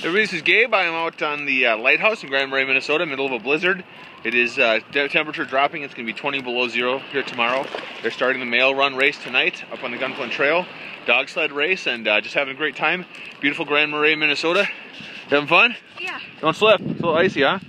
Everybody, this is Gabe. I am out on the lighthouse in Grand Marais, Minnesota, middle of a blizzard. It is temperature dropping. It's going to be 20 below zero here tomorrow. They're starting the mail run race tonight up on the Gunflint Trail. Dog sled race, and just having a great time. Beautiful Grand Marais, Minnesota. You having fun? Yeah. Don't slip. It's a little icy, huh?